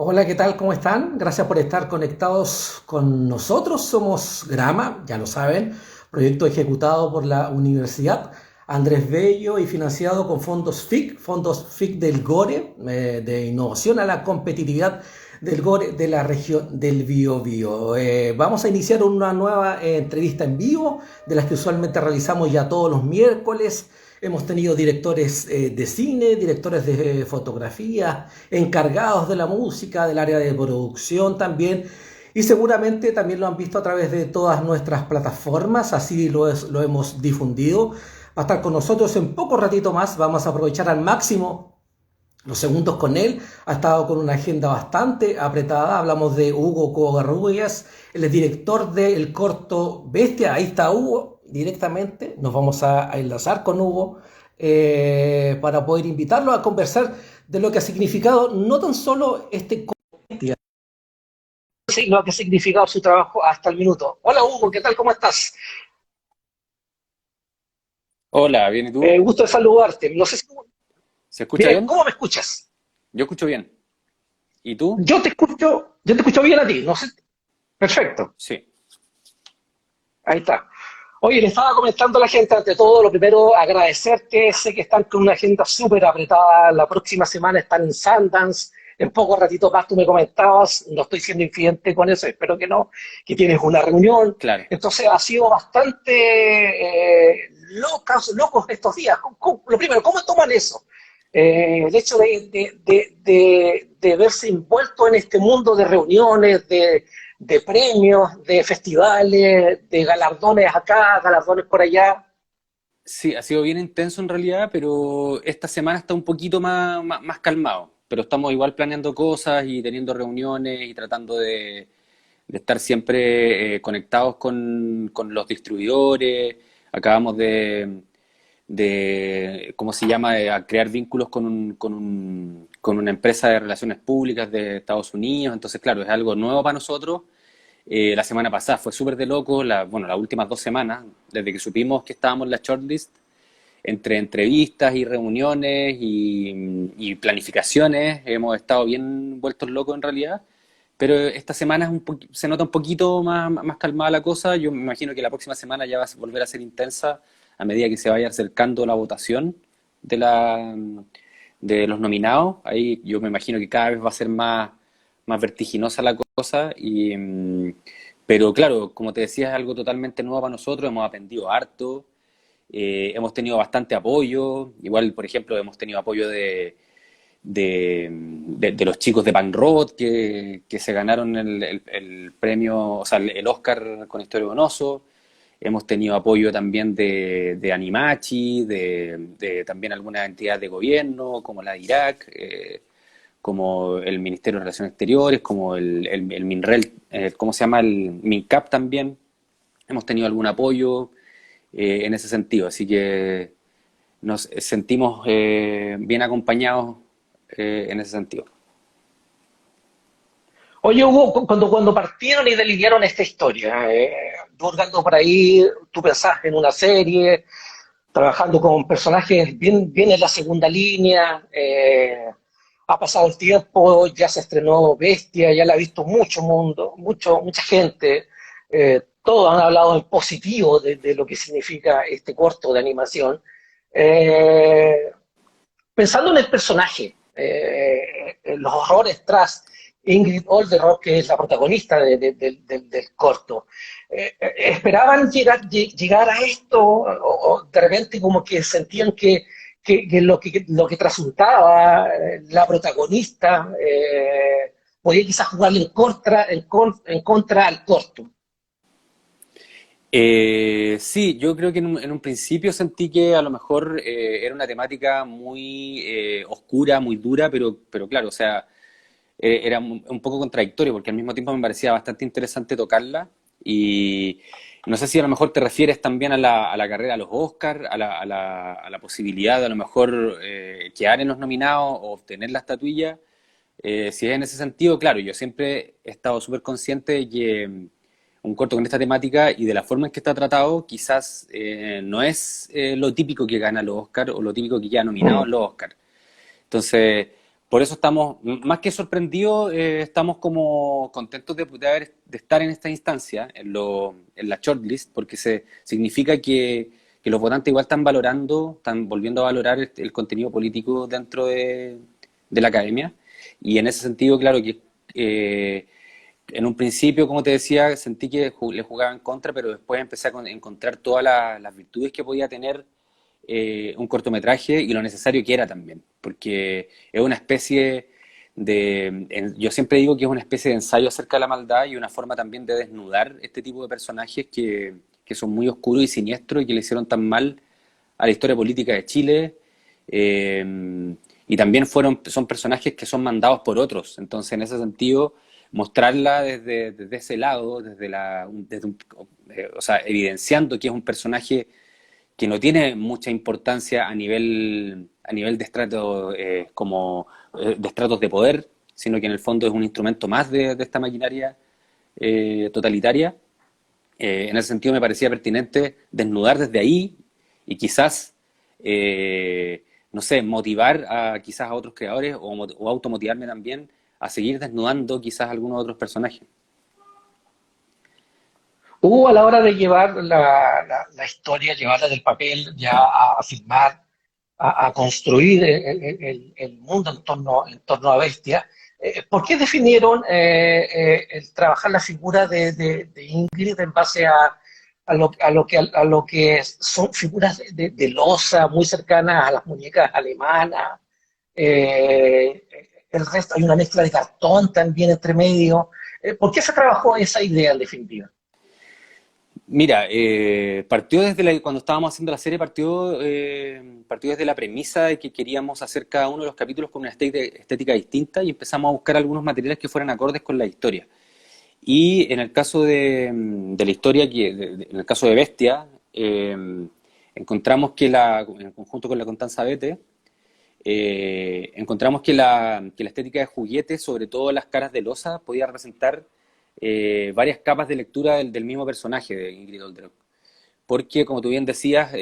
Hola, ¿qué tal? ¿Cómo están? Gracias por estar conectados con nosotros. Somos Grama, ya lo saben, proyecto ejecutado por la Universidad Andrés Bello y financiado con fondos FIC del GORE, de innovación a la competitividad del GORE de la región del Biobío. Vamos a iniciar una nueva entrevista en vivo, de las que usualmente realizamos ya todos los miércoles. Hemos tenido directores de cine, directores de fotografía, encargados de la música, del área de producción también, y seguramente también lo han visto a través de todas nuestras plataformas, así lo hemos difundido. Va a estar con nosotros en poco ratito más, vamos a aprovechar al máximo los segundos con él. Ha estado con una agenda bastante apretada. Hablamos de Hugo Covarrubias, el director del corto Bestia. Ahí está Hugo directamente. Nos vamos a enlazar con Hugo para poder invitarlo a conversar de lo que ha significado no tan solo este corto Bestia, sino lo que ha significado su trabajo hasta el minuto. Hola Hugo, ¿qué tal? ¿Cómo estás? Hola, ¿bien y tú? Gusto de saludarte. No sé si... ¿Se escucha Bien, bien? ¿cómo me escuchas? Yo escucho bien. ¿Y tú? Yo te escucho bien a ti. No sé. Perfecto. Sí. Ahí está. Oye, le estaba comentando a la gente, ante todo, lo primero, agradecerte. Sé que están con una agenda súper apretada. La próxima semana están en Sundance. En poco ratito más tú me comentabas, no estoy siendo infidente con eso, espero que no, que tienes una reunión. Claro. Entonces ha sido bastante locos estos días. Lo primero, ¿cómo toman eso? El hecho de verse envuelto en este mundo de reuniones, de premios, de festivales, de galardones acá, galardones por allá. Sí, ha sido bien intenso en realidad, pero esta semana está un poquito más calmado. Pero estamos igual planeando cosas y teniendo reuniones y tratando de estar siempre conectados con los distribuidores. Acabamos ¿cómo se llama?, a crear vínculos con una empresa de relaciones públicas de Estados Unidos. Entonces, claro, es algo nuevo para nosotros. La semana pasada fue súper de loco, bueno, las últimas 2 semanas, desde que supimos que estábamos en la shortlist, entre entrevistas y reuniones y planificaciones, hemos estado bien vueltos locos en realidad. Pero esta semana se nota un poquito más calmada la cosa. Yo me imagino que la próxima semana ya va a volver a ser intensa a medida que se vaya acercando la votación de, la, de los nominados. Ahí yo me imagino que cada vez va a ser más vertiginosa la cosa. Pero claro, como te decía, es algo totalmente nuevo para nosotros. Hemos aprendido harto. Hemos tenido bastante apoyo. Igual, por ejemplo, hemos tenido apoyo de los chicos de Panrod que se ganaron el premio, o sea, el Oscar con Historia Bonoso. Hemos tenido apoyo también de Animachi, de también algunas entidades de gobierno, como la de Irak, como el Ministerio de Relaciones Exteriores, como el MINREL, ¿cómo se llama? El MINCAP también. Hemos tenido algún apoyo en ese sentido, así que nos sentimos bien acompañados en ese sentido. Oye, Hugo, cuando partieron y delinearon esta historia, divulgando por ahí, tú pensás en una serie, trabajando con personajes bien en la segunda línea, ha pasado el tiempo, ya se estrenó Bestia, ya la ha visto mucho mundo, mucha gente, todos han hablado en positivo de lo que significa este corto de animación. Eh, Pensando en el personaje, en los horrores tras Ingrid Olderock, que es la protagonista del corto, ¿esperaban llegar a esto o de repente como que sentían que lo que trasuntaba la protagonista podía quizás jugarle en contra al corto? Sí, yo creo que en un principio sentí que a lo mejor era una temática muy oscura, muy dura, pero claro, o sea, era un poco contradictorio porque al mismo tiempo me parecía bastante interesante tocarla y no sé si a lo mejor te refieres también a la carrera de los Oscars, a la posibilidad de a lo mejor quedar en los nominados o obtener la estatuilla. Si es en ese sentido, claro, yo siempre he estado súper consciente de que un corto con esta temática y de la forma en que está tratado, quizás no es lo típico que gana los Oscar o lo típico que queda nominado en Mm. los Oscar. Entonces, Por eso estamos, más que sorprendidos, estamos como contentos de estar en esta instancia, en la shortlist, porque significa que los votantes igual están valorando, están volviendo a valorar el contenido político dentro de la academia. Y en ese sentido, claro que en un principio, como te decía, sentí que le jugaba en contra, pero después empecé a encontrar todas las virtudes que podía tener un cortometraje y lo necesario que era también, porque es una especie yo siempre digo que es una especie de ensayo acerca de la maldad y una forma también de desnudar este tipo de personajes que son muy oscuros y siniestros y que le hicieron tan mal a la historia política de Chile. Y también son personajes que son mandados por otros. Entonces, en ese sentido, mostrarla desde ese lado, o sea, evidenciando que es un personaje que no tiene mucha importancia a nivel de estratos de estratos de poder, sino que en el fondo es un instrumento más de esta maquinaria totalitaria. En ese sentido me parecía pertinente desnudar desde ahí y quizás, no sé, motivar quizás a otros creadores o automotivarme también a seguir desnudando quizás algunos otros personajes. Hubo a la hora de llevar la historia, llevarla del papel ya a filmar, a construir el mundo en torno a Bestia. ¿Por qué definieron el trabajar la figura de Ingrid en base a lo que son figuras de loza muy cercanas a las muñecas alemanas? Eh, el resto, hay una mezcla de cartón también entre medio. ¿Por qué se trabajó esa idea en definitiva? Mira, partió cuando estábamos haciendo la serie, partió desde la premisa de que queríamos hacer cada uno de los capítulos con una estética distinta y empezamos a buscar algunos materiales que fueran acordes con la historia. Y en el caso de la historia, en el caso de Bestia, encontramos en conjunto con la Constanza Bete, encontramos que la estética de juguete, sobre todo las caras de losa, podía representar varias capas de lectura del mismo personaje de Ingrid Olderock. Porque, como tú bien decías,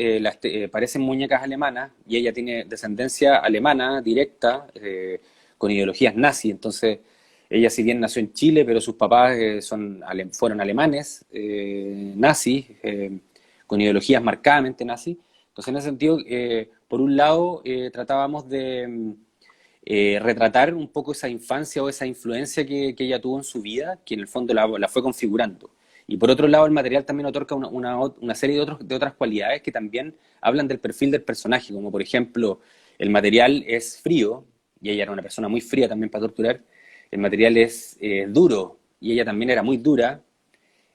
parecen muñecas alemanas y ella tiene descendencia alemana directa, con ideologías nazi. Entonces, ella si bien nació en Chile, pero sus papás fueron alemanes, nazis, con ideologías marcadamente nazis. Entonces, en ese sentido, por un lado, tratábamos de retratar un poco esa infancia o esa influencia que ella tuvo en su vida, que en el fondo la fue configurando. Y por otro lado, el material también otorga una serie de otras cualidades que también hablan del perfil del personaje, como por ejemplo, el material es frío, y ella era una persona muy fría también para torturar, el material es duro, y ella también era muy dura,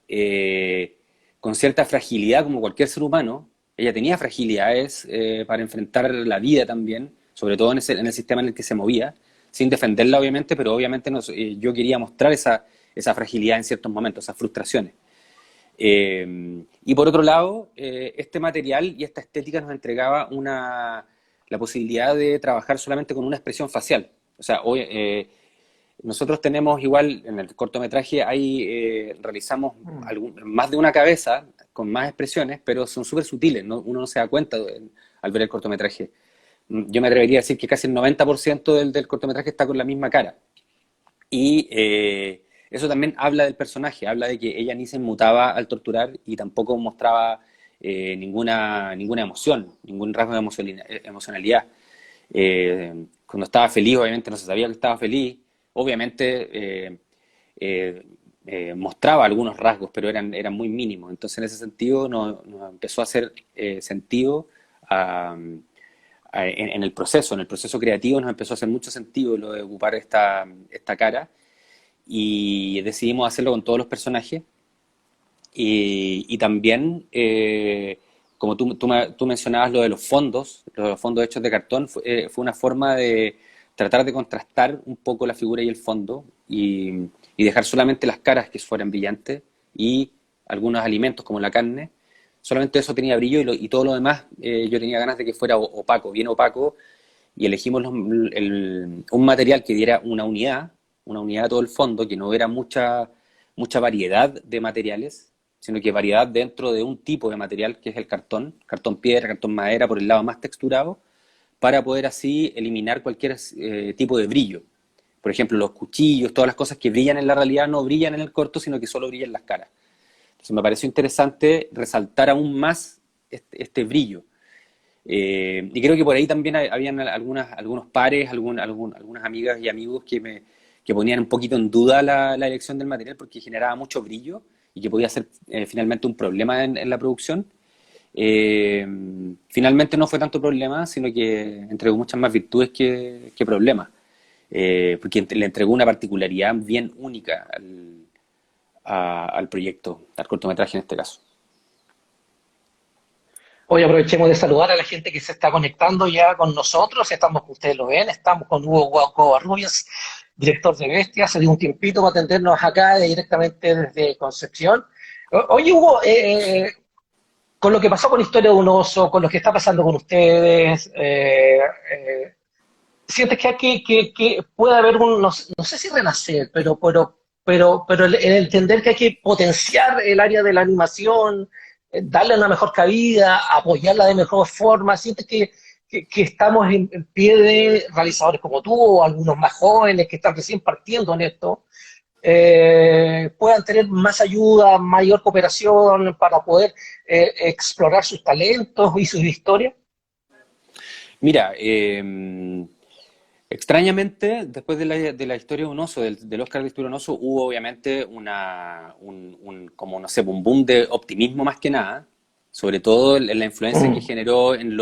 eh, con cierta fragilidad como cualquier ser humano. Ella tenía fragilidades para enfrentar la vida también, sobre todo en el sistema en el que se movía, sin defenderla obviamente, pero obviamente yo quería mostrar esa fragilidad en ciertos momentos, esas frustraciones. Y por otro lado, este material y esta estética nos entregaba la posibilidad de trabajar solamente con una expresión facial. O sea, nosotros tenemos igual, en el cortometraje, ahí realizamos más de una cabeza con más expresiones, pero son súper sutiles, ¿no? Uno no se da cuenta al ver el cortometraje. Yo me atrevería a decir que casi el 90% del cortometraje está con la misma cara. Y eso también habla del personaje, habla de que ella ni se inmutaba al torturar y tampoco mostraba ninguna emoción, ningún rasgo de emocionalidad. Cuando estaba feliz, obviamente no se sabía que estaba feliz. Obviamente mostraba algunos rasgos, pero eran muy mínimos. Entonces, en ese sentido, nos empezó a hacer sentido en el proceso creativo nos empezó a hacer mucho sentido lo de ocupar esta cara y decidimos hacerlo con todos los personajes y también, como tú mencionabas lo de los fondos hechos de cartón, fue una forma de tratar de contrastar un poco la figura y el fondo y dejar solamente las caras que fueran brillantes y algunos alimentos como la carne. Solamente eso tenía brillo y todo lo demás yo tenía ganas de que fuera opaco, bien opaco, y elegimos un material que diera una unidad a todo el fondo, que no hubiera mucha variedad de materiales, sino que variedad dentro de un tipo de material que es el cartón piedra, cartón madera por el lado más texturado, para poder así eliminar cualquier tipo de brillo. Por ejemplo, los cuchillos, todas las cosas que brillan en la realidad no brillan en el corto, sino que solo brillan las caras. Entonces me pareció interesante resaltar aún más este brillo. Y creo que por ahí también habían algunos pares, algunas amigas y amigos que ponían un poquito en duda la elección del material porque generaba mucho brillo y que podía ser finalmente un problema en la producción. Eh, Finalmente no fue tanto problema, sino que entregó muchas más virtudes que problemas, porque le entregó una particularidad bien única al proyecto, al cortometraje en este caso. Hoy aprovechemos de saludar a la gente que se está conectando ya con nosotros. Estamos, ustedes lo ven, estamos con Hugo Covarrubias, director de Bestia. Se dio un tiempito para atendernos acá directamente desde Concepción. Oye, Hugo, con lo que pasó con Historia de un Oso, con lo que está pasando con ustedes, ¿sientes que puede haber un, no sé si renacer, pero el entender que hay que potenciar el área de la animación, darle una mejor cabida, apoyarla de mejor forma? ¿Sientes que estamos en pie de realizadores como tú o algunos más jóvenes que están recién partiendo en esto? Puedan tener más ayuda, mayor cooperación para poder explorar sus talentos y sus historias. Mira, extrañamente, después de la historia de un oso, del Oscar de historia de un oso, hubo obviamente como no sé, un boom de optimismo más que nada, sobre todo en la influencia que Mm. generó en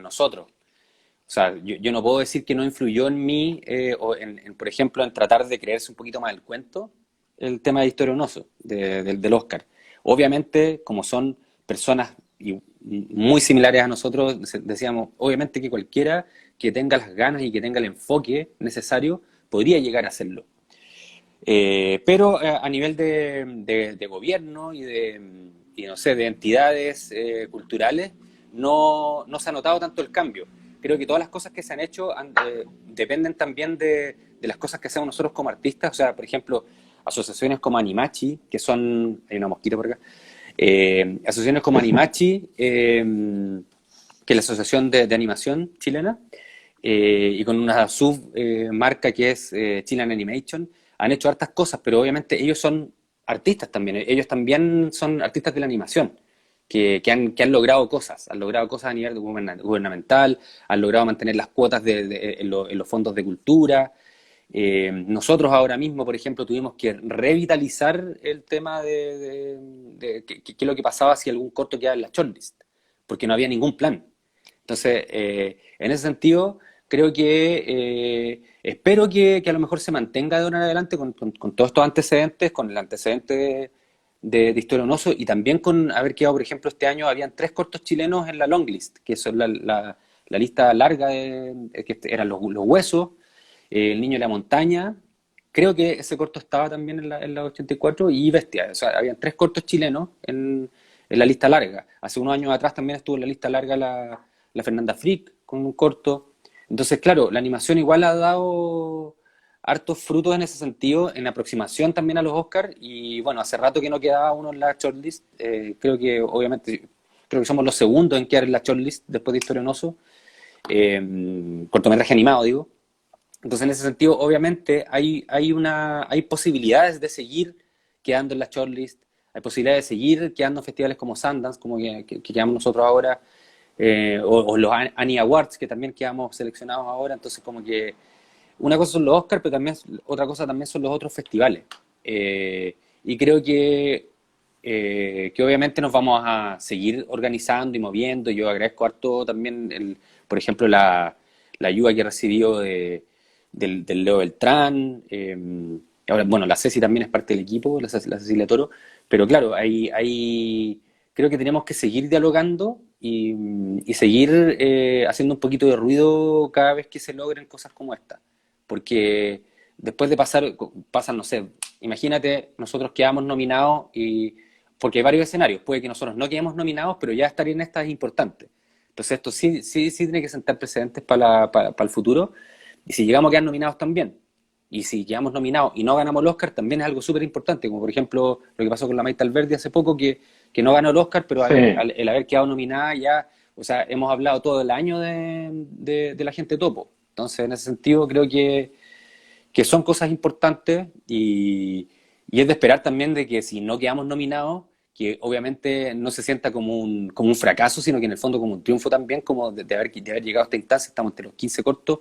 nosotros. O sea, yo no puedo decir que no influyó en mí, o por ejemplo, en tratar de creerse un poquito más el cuento, el tema de Historia de un Oso, del Oscar. Obviamente, como son personas muy similares a nosotros, decíamos, obviamente que cualquiera que tenga las ganas y que tenga el enfoque necesario podría llegar a hacerlo. Pero a nivel de gobierno y no sé, de entidades culturales, no se ha notado tanto el cambio. Creo que todas las cosas que se han hecho dependen también de las cosas que hacemos nosotros como artistas. O sea, por ejemplo, asociaciones como Animachi, que son... Hay una mosquita por acá. Asociaciones como Animachi, que es la Asociación de Animación Chilena, y con una submarca que es Chilean Animation, han hecho hartas cosas, pero obviamente ellos son artistas también, ellos también son artistas de la animación, que han logrado cosas a nivel gubernamental, han logrado mantener las cuotas en los fondos de cultura. Nosotros ahora mismo, por ejemplo, tuvimos que revitalizar el tema de qué es lo que pasaba si algún corto quedaba en la shortlist, porque no había ningún plan. Entonces, en ese sentido, creo que espero que a lo mejor se mantenga de ahora en adelante con todos estos antecedentes, con el antecedente de Historia de un Oso y también con haber quedado, por ejemplo, este año habían 3 cortos chilenos en la longlist, que son la lista larga que eran los huesos, El niño de la montaña, creo que ese corto estaba también en la 84 y Bestia, o sea, habían 3 cortos chilenos en la lista larga. Hace unos años atrás también estuvo en la lista larga la Fernanda Frick con un corto. Entonces, claro, la animación igual ha dado hartos frutos en ese sentido, en aproximación también a los Oscars, y bueno, hace rato que no quedaba uno en la shortlist, creo que obviamente, creo que somos los segundos en quedar en la shortlist después de Historia de un Oso, cortometraje animado digo. Entonces, en ese sentido, obviamente, hay posibilidades de seguir quedando en la shortlist, hay posibilidades de seguir quedando en festivales como Sundance, como que quedamos nosotros ahora, o los Annie Awards, que también quedamos seleccionados ahora. Entonces, como que una cosa son los Oscars, pero también otra cosa también son los otros festivales. Y creo que obviamente nos vamos a seguir organizando y moviendo. Yo agradezco harto también, por ejemplo, la ayuda que he recibido del Leo Beltrán. Ahora, bueno, la Ceci también es parte del equipo, la Cecilia Toro. Pero claro, creo que tenemos que seguir dialogando y seguir haciendo un poquito de ruido cada vez que se logren cosas como esta. Porque después de pasan, no sé, imagínate, nosotros quedamos nominados porque hay varios escenarios. Puede que nosotros no quedemos nominados, pero ya estar en esta es importante. Entonces esto sí tiene que sentar precedentes para el futuro. Y si llegamos a quedar nominados también. Y si quedamos nominados y no ganamos el Oscar, también es algo súper importante, como por ejemplo lo que pasó con la Maite Alberdi hace poco, que no ganó el Oscar, pero Sí. el haber quedado nominada ya O sea, hemos hablado todo el año de la gente topo. Entonces, en ese sentido, creo que son cosas importantes y es de esperar también de que si no quedamos nominados, que obviamente no se sienta como un fracaso, sino que en el fondo como un triunfo también, como de haber llegado a esta instancia. Estamos entre los 15 cortos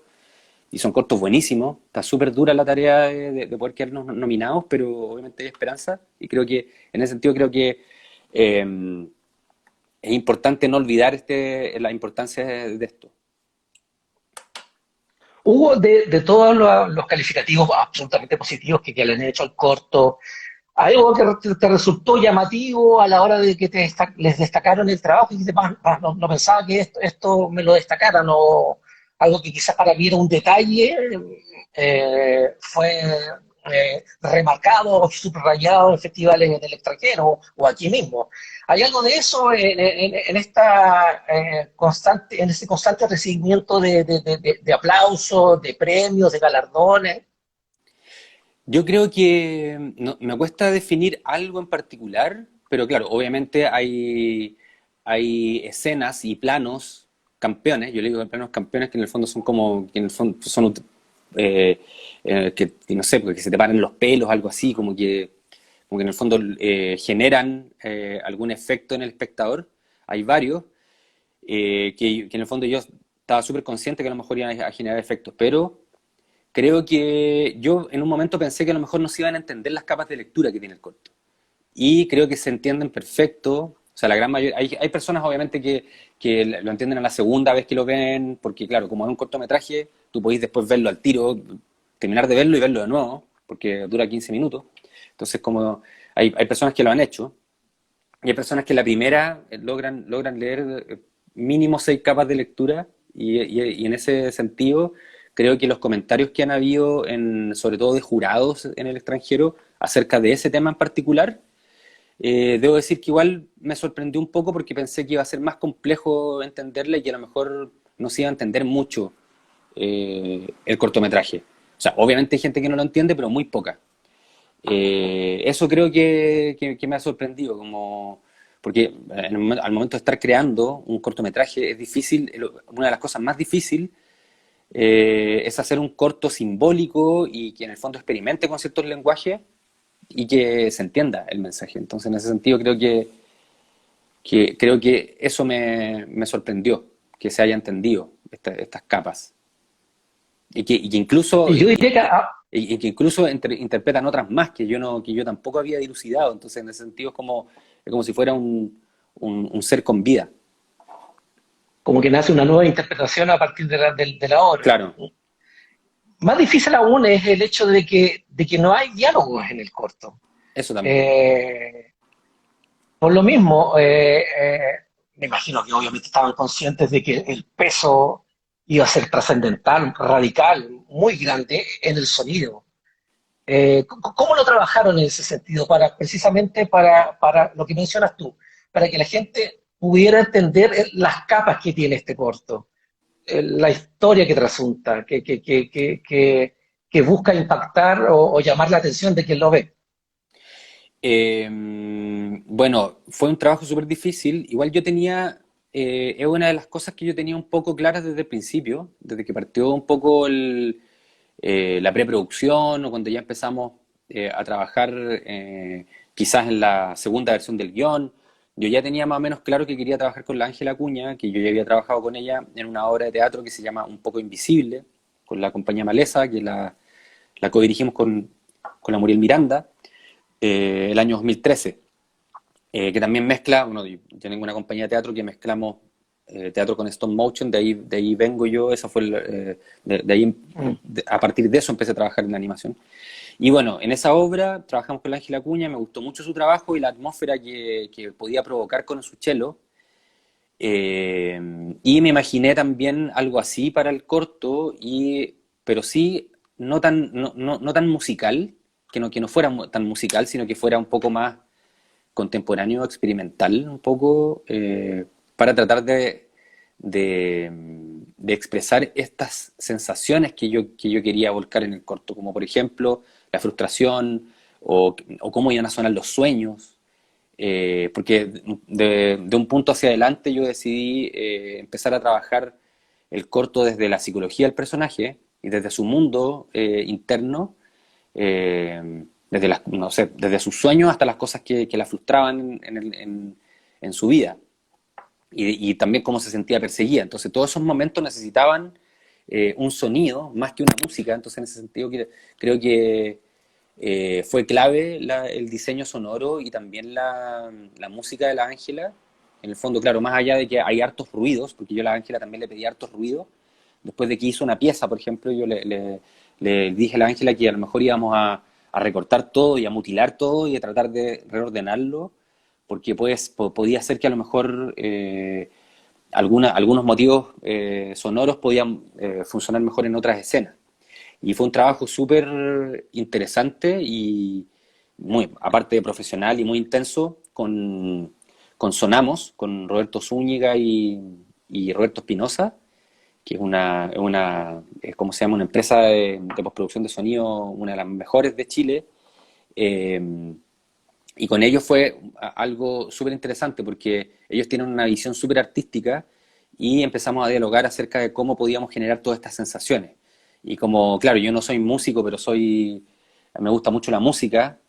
y son cortos buenísimos. Está súper dura la tarea de poder quedarnos nominados, pero obviamente hay esperanza y creo que en ese sentido creo que eh, es importante no olvidar la importancia de esto. Hubo de todos los calificativos absolutamente positivos que le han hecho al corto, algo que te resultó llamativo a la hora de que les destacaron el trabajo y que no pensaba que esto me lo destacaran, o algo que quizás para mí era un detalle, fue remarcado o subrayado en festivales en el extranjero o aquí mismo. ¿Hay algo de eso en ese constante recibimiento de aplausos, de premios, de galardones? Yo creo que me cuesta definir algo en particular, pero claro, obviamente hay escenas y planos campeones, yo le digo planos campeones que en el fondo son como, que en el fondo son, eh, que no sé, porque se te paran los pelos, algo así, como que en el fondo generan algún efecto en el espectador. Hay varios, que en el fondo yo estaba súper consciente que a lo mejor iban a generar efectos, pero creo que yo en un momento pensé que a lo mejor no se iban a entender las capas de lectura que tiene el corto. Y creo que se entienden perfecto. O sea, la gran mayoría. Hay personas, obviamente, que lo entienden a la segunda vez que lo ven, porque, claro, como es un cortometraje, tú podéis después verlo al tiro, terminar de verlo y verlo de nuevo, porque dura 15 minutos. Entonces, como hay personas que lo han hecho, y hay personas que la primera logran leer mínimo 6 capas de lectura, y en ese sentido creo que los comentarios que han habido, sobre todo de jurados en el extranjero, acerca de ese tema en particular, debo decir que igual me sorprendió un poco porque pensé que iba a ser más complejo entenderla y que a lo mejor no se iba a entender mucho el cortometraje. O sea, obviamente hay gente que no lo entiende, pero muy poca. Eso creo que me ha sorprendido, porque al momento de estar creando un cortometraje es difícil, una de las cosas más difíciles es hacer un corto simbólico y que en el fondo experimente con ciertos lenguajes y que se entienda el mensaje. Entonces, en ese sentido, creo que eso me sorprendió, que se haya entendido estas capas. Y que incluso, Y yo diría que interpretan otras más que yo no, que yo tampoco había dilucidado. Entonces, en ese sentido, es como si fuera un ser con vida. como que nace una nueva interpretación a partir de la obra. Claro, Más difícil aún es el hecho de que no hay diálogos en el corto. eso también. Eh, por lo mismo, me imagino que obviamente estaban conscientes de que el peso iba a ser trascendental, radical, muy grande en el sonido. ¿Cómo lo trabajaron en ese sentido? Precisamente para lo que mencionas tú, para que la gente pudiera entender las capas que tiene este corto, la historia que trasunta, que busca impactar o llamar la atención de quien lo ve. Bueno, fue un trabajo súper difícil. Igual es una de las cosas que yo tenía un poco claras desde el principio, desde que partió un poco la preproducción o cuando ya empezamos a trabajar quizás en la segunda versión del guión. Yo ya tenía más o menos claro que quería trabajar con la Ángela Acuña, que yo ya había trabajado con ella en una obra de teatro que se llama Un poco invisible, con la compañía Maleza, que la codirigimos con la Muriel Miranda el año 2013, que también mezcla, bueno, yo tengo una compañía de teatro que mezclamos teatro con stop motion, de ahí vengo yo, esa fue de ahí, Mm. a partir de eso empecé a trabajar en animación. Y bueno, en esa obra trabajamos con la Ángela Acuña, me gustó mucho su trabajo y la atmósfera que podía provocar con su cello. eh, y me imaginé también algo así para el corto, pero sí no tan musical, que no fuera tan musical, sino que fuera un poco más contemporáneo, experimental, un poco, para tratar de, de expresar estas sensaciones que yo quería volcar en el corto, como por ejemplo la frustración o cómo iban a sonar los sueños, Porque de un punto hacia adelante yo decidí empezar a trabajar el corto desde la psicología del personaje y desde su mundo interno, desde no sé, desde sus sueños hasta las cosas que la frustraban en su vida y también cómo se sentía perseguida. Entonces todos esos momentos necesitaban un sonido más que una música, entonces en ese sentido creo que fue clave el diseño sonoro y también la música de la Ángela. En el fondo, claro, más allá de que hay hartos ruidos, porque yo a la Ángela también le pedí hartos ruidos, después de que hizo una pieza, por ejemplo, yo le dije a la Ángela que a lo mejor íbamos a recortar todo y a mutilar todo y a tratar de reordenarlo, porque pues, podía ser que a lo mejor algunos motivos sonoros podían funcionar mejor en otras escenas. Y fue un trabajo súper interesante y muy, aparte de profesional y muy intenso, con Sonamos, con Roberto Zúñiga y Roberto Espinosa, que es ¿cómo se llama? Una empresa de postproducción de sonido, una de las mejores de Chile. Eh, y con ellos fue algo súper interesante porque ellos tienen una visión súper artística y empezamos a dialogar acerca de cómo podíamos generar todas estas sensaciones. Y como, claro, yo no soy músico, pero me gusta mucho la música,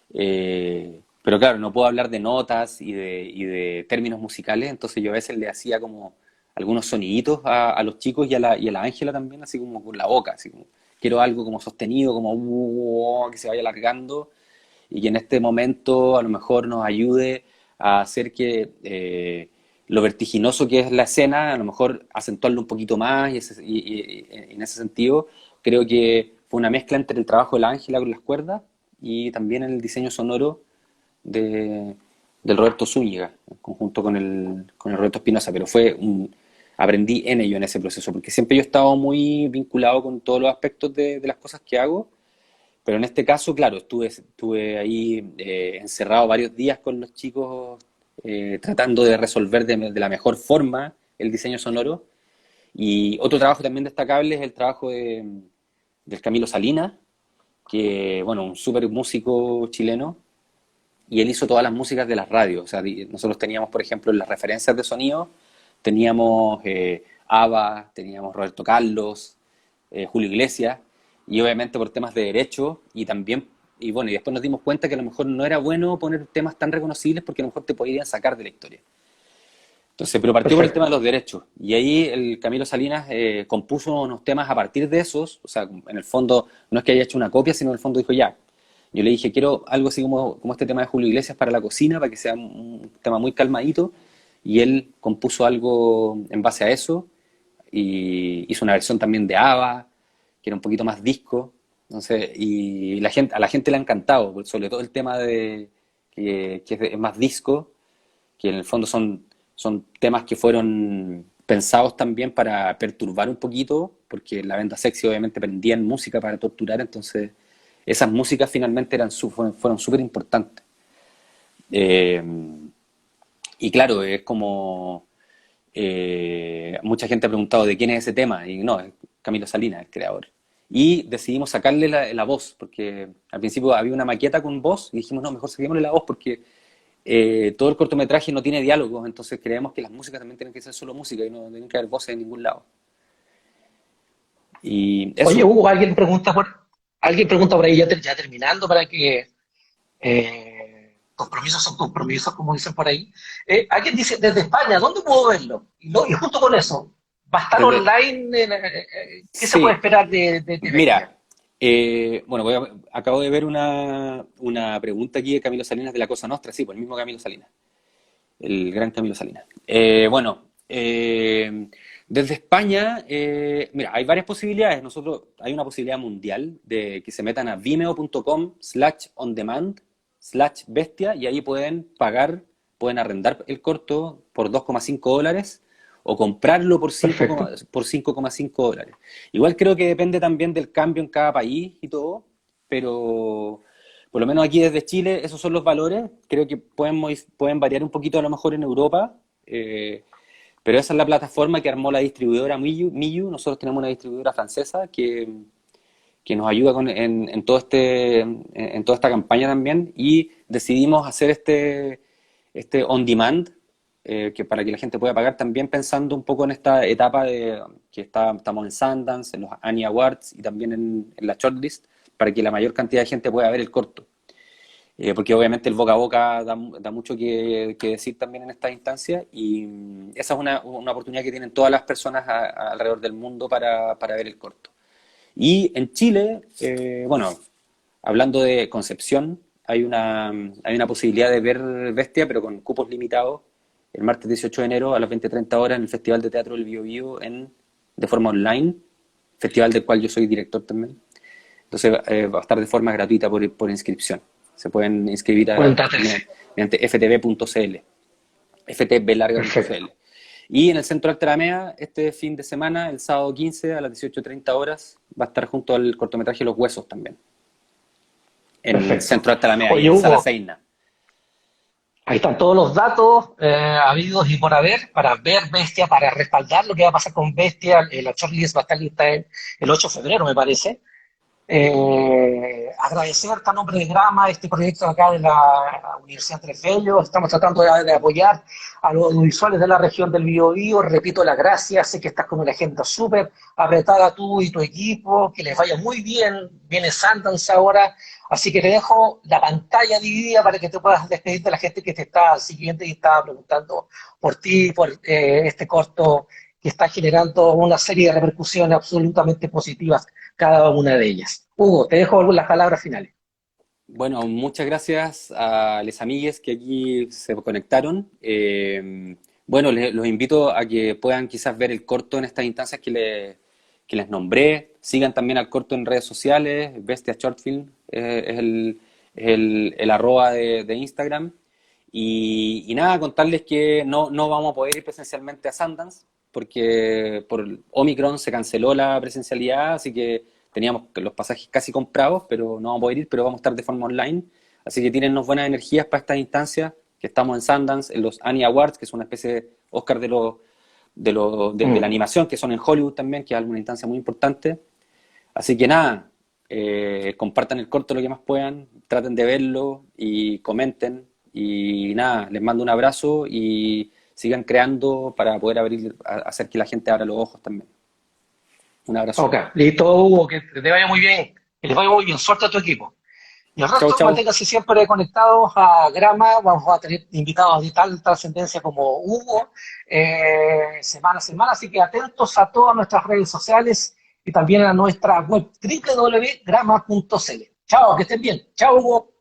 pero claro, no puedo hablar de notas y de términos musicales, entonces yo a veces le hacía como algunos soniditos a los chicos y a la Ángela también, así como con la boca, así como, quiero algo como sostenido, como que se vaya alargando y que en este momento a lo mejor nos ayude a hacer que lo vertiginoso que es la escena, a lo mejor acentuarlo un poquito más y en ese sentido creo que fue una mezcla entre el trabajo de la Ángela con las cuerdas y también el diseño sonoro de, del Roberto Zúñiga, en conjunto con el Roberto Espinosa, pero aprendí en ello en ese proceso, porque siempre yo he estado muy vinculado con todos los aspectos de las cosas que hago, pero en este caso, claro, estuve ahí encerrado varios días con los chicos tratando de resolver de la mejor forma el diseño sonoro. Y otro trabajo también destacable es el trabajo del Camilo Salinas, que, bueno, un súper músico chileno, y él hizo todas las músicas de las radios. O sea, nosotros teníamos, por ejemplo, en las referencias de sonido, teníamos ABBA, teníamos Roberto Carlos, Julio Iglesias, y obviamente por temas de derecho, y también, y bueno, y después nos dimos cuenta que a lo mejor no era bueno poner temas tan reconocibles porque a lo mejor te podían sacar de la historia. Entonces, pero partió por el tema Perfecto. de los derechos. Y ahí el Camilo Salinas compuso unos temas a partir de esos. O sea, en el fondo, no es que haya hecho una copia, sino en el fondo dijo, ya. Yo le dije, quiero algo así como este tema de Julio Iglesias para la cocina, para que sea un tema muy calmadito. Y él compuso algo en base a eso. Y hizo una versión también de ABBA, que era un poquito más disco. Entonces, y a la gente le ha encantado, sobre todo el tema que es más disco, que en el fondo son temas que fueron pensados también para perturbar un poquito, porque la banda sexy obviamente prendían música para torturar, entonces esas músicas finalmente fueron súper importantes. Eh, y claro, es como mucha gente ha preguntado de quién es ese tema, y no, es Camilo Salinas, el creador. Y decidimos sacarle la voz, porque al principio había una maqueta con voz, y dijimos, no, mejor saquémosle la voz porque todo el cortometraje no tiene diálogos, entonces creemos que las músicas también tienen que ser solo música y no tienen que haber voces en ningún lado. Y Oye, eso, Hugo, alguien pregunta por ahí, ya terminando, para que compromisos son compromisos, como dicen por ahí. Alguien dice, desde España, ¿dónde puedo verlo? Y junto con eso, ¿va a estar desde, online? ¿Qué se puede sí, esperar de la idea? mira, bueno, acabo de ver una pregunta aquí de Camilo Salinas de la Cosa Nostra, sí, por el mismo Camilo Salinas, el gran Camilo Salinas. Bueno, desde España, mira, hay varias posibilidades. Hay una posibilidad mundial de que se metan a vimeo.com/on-demand/bestia y ahí pueden arrendar el corto por $2,5 o comprarlo por Perfecto. 5,5 dólares. Igual creo que depende también del cambio en cada país y todo, pero por lo menos aquí desde Chile esos son los valores. Creo que pueden variar un poquito a lo mejor en Europa, pero esa es la plataforma que armó la distribuidora Miyu. Nosotros tenemos una distribuidora francesa que nos ayuda en toda esta campaña también y decidimos hacer este on demand, que para que la gente pueda pagar, también pensando un poco en esta etapa de que estamos en Sundance, en los Annie Awards y también en la shortlist, para que la mayor cantidad de gente pueda ver el corto. Porque obviamente el boca a boca da mucho que decir también en estas instancias, y esa es una oportunidad que tienen todas las personas alrededor del mundo para ver el corto. Y en Chile, bueno, hablando de Concepción, hay una posibilidad de ver Bestia, pero con cupos limitados, el martes 18 de enero a las 20:30 horas en el Festival de Teatro del Bío Bío de forma online, festival del cual yo soy director también. Entonces va a estar de forma gratuita por inscripción. Se pueden inscribir Cuéntate. mediante ftb.cl, ftblarga.cl. Perfecto, Y en el Centro Arte Alameda, este fin de semana, el sábado 15 a las 18:30 horas, va a estar junto al cortometraje Los Huesos también, en el perfecto. Centro Arte Alameda y Oye, en Sala Hugo, Seina. ahí están todos los datos habidos y por haber para ver Bestia, para respaldar lo que va a pasar con Bestia. La shortlist va a estar lista el 8 de febrero, me parece. Agradecer a nombre de Grama este proyecto acá de la Universidad Andrés Bello. Estamos tratando de apoyar a los audiovisuales de la región del Biobío. Repito, las gracias. Sé que estás con una agenda súper apretada tú y tu equipo. Que les vaya muy bien. Viene Sundance ahora. Así que te dejo la pantalla dividida para que te puedas despedir de la gente que te está siguiendo y está preguntando por ti, por este corto que está generando una serie de repercusiones absolutamente positivas cada una de ellas. Hugo, te dejo las palabras finales. Bueno, muchas gracias a los amigues que aquí se conectaron. Bueno, los invito a que puedan quizás ver el corto en estas instancias que les nombré. Sigan también al corto en redes sociales. Bestia Shortfilm es el arroba de Instagram. Y nada, contarles que no vamos a poder ir presencialmente a Sundance porque por Omicron se canceló la presencialidad, así que teníamos los pasajes casi comprados, pero no vamos a poder ir, pero vamos a estar de forma online. Así que tírennos buenas energías para estas instancias, que estamos en Sundance, en los Annie Awards, que es una especie de Oscar de la animación, que son en Hollywood también, que es una instancia muy importante. Así que nada, compartan el corto lo que más puedan, traten de verlo y comenten. Y nada, les mando un abrazo y sigan creando para poder hacer que la gente abra los ojos también. Un abrazo. Ok, listo, Hugo, que te vaya muy bien. Que les vaya muy bien. Suerte a tu equipo. Y el Chau, resto, chau. manténganse siempre conectados a Grama. Vamos a tener invitados de tal trascendencia como Hugo semana a semana. Así que atentos a todas nuestras redes sociales y también a nuestra web www.grama.cl. Chao, que estén bien. Chao, Hugo.